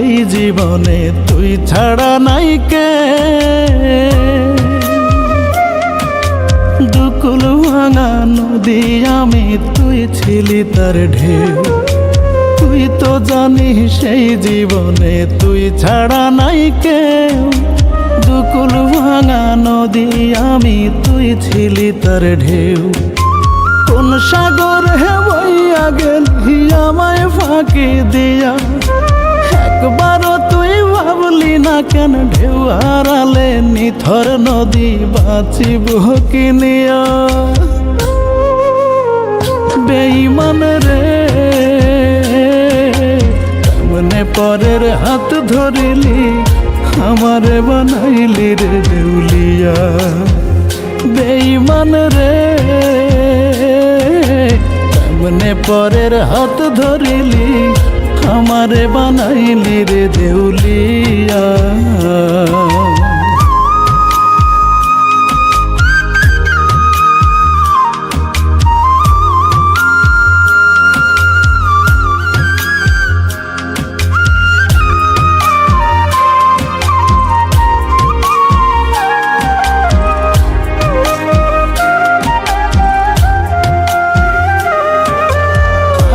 এই জীবনে তুই ছাড়া নাই কে। দুকুল ভাঙা নদী আমি, তুই ছিলি তার ঢেউ। তুই তো জানিস সেই জীবনে তুই ছাড়া নাই কেউ। দুকুল ভাঙা নদী আমি, তুই ছিলি তার ঢেউ। কোন সাগর হে বইয়া গেলি আমায় ফাঁকি দিয়া, একবারও তুই ভাবলি না কেন ঢেউ হারালে নিথর নদী বাঁচিব কি নিয়া। বেঈমান রে, কেমনে পরের হাত ধরিলি আমারে বানাইলি রে দেউলিয়া। বেঈমান রে, কেমনে পরের হাত ধরিলি আমারে বানাইলি রে দেউলিয়া।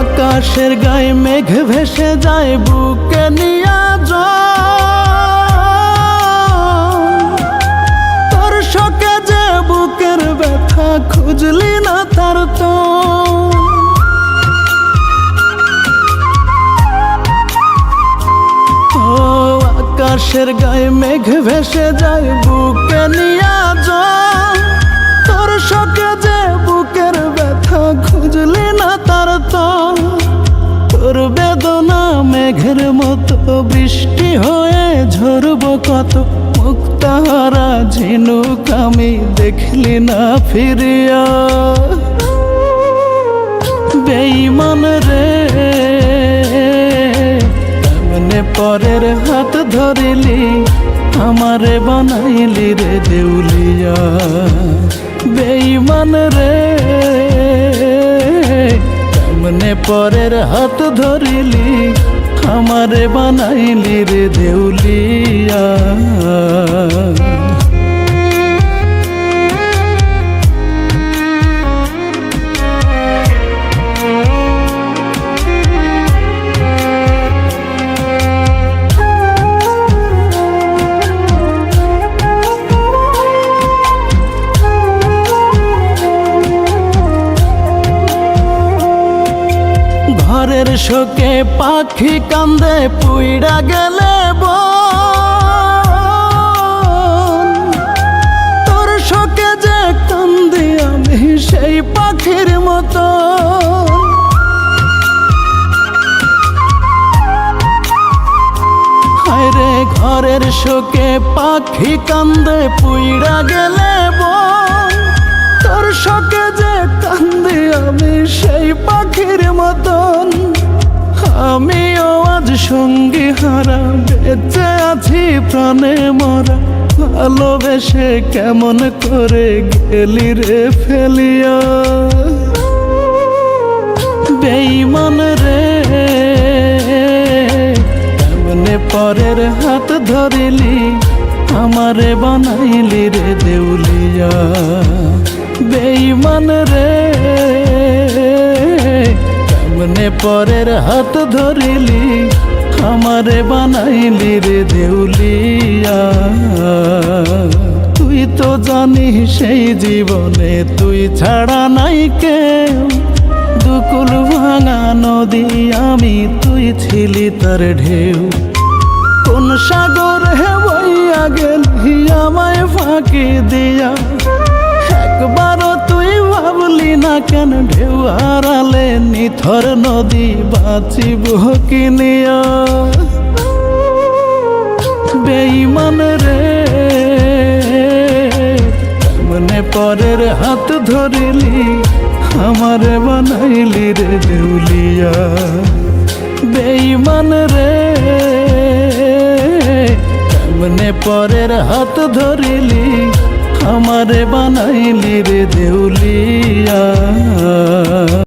আকাশের গায়ে মেঘ ভেসে যায় বুকে নিয়া তোর শোকে যে বুকের ব্যথা খুঁজলি না তার তো। আকাশের গায়ে মেঘ ভেসে যায় বুকে নিয়া তোর শোকে যে বুকের ব্যথা খুঁজলি না তার তো। তোর বেদনা মেঘের মতো বৃষ্টি হয়ে ঝরব কত, মুক্তাহারা ঝিনুক আমি দেখলি না ফিরিয়া। বেঈমান রে, কেমনে পরের হাত ধরিলি আমারে বানাইলি রে দেউলিয়া। বেঈমান রে, কেমনে পরের হাত ধরিলি আমারে বানাইলি রে দেউলিয়া। ঘরের শোকে পাখি কান্দে পুইড়া গেলে তোর শোকে যে কান্দি আমি সেই পাখির মতো। হায়রে ঘরের শোকে পাখি কান্দে পুইড়া গেলে তোর শোকে যে কান্দি আমি সেই পাখির মতন। আমিও আজ সঙ্গী হারা বেঁচে আছি প্রাণে মরা, ভালোবেসে কেমন করে গেলি রে ফেলিয়া। বেঈমান রে, কেমনে পরের হাত ধরিলি আমারে বানাইলি রে দেউলিয়া। বেঈমান রে, কেমনে পরের হাত ধরিলি আমারে বানাইলি রে দেউলিয়া। তুই তো জানিস সেই জীবনে তুই ছাড়া নাই কেউ। দুকুল ভাঙা নদী আমি, তুই ছিলি তার ঢেউ। কোন সাগর হে বইয়া গেলি আমায় ফাঁকি দিয়া, একবারও তুই ভাবলি না কেন ঢেউ হারালে নিথর নদী বাঁচিব কি নিয়া। বেঈমান রে, কেমনে পরের হাত ধরিলি আমারে বানাইলি রে দেউলিয়া। বেঈমান রে, কেমনে পরের হাত ধরিলি আমারে বানাইলি রে দেউলিয়া।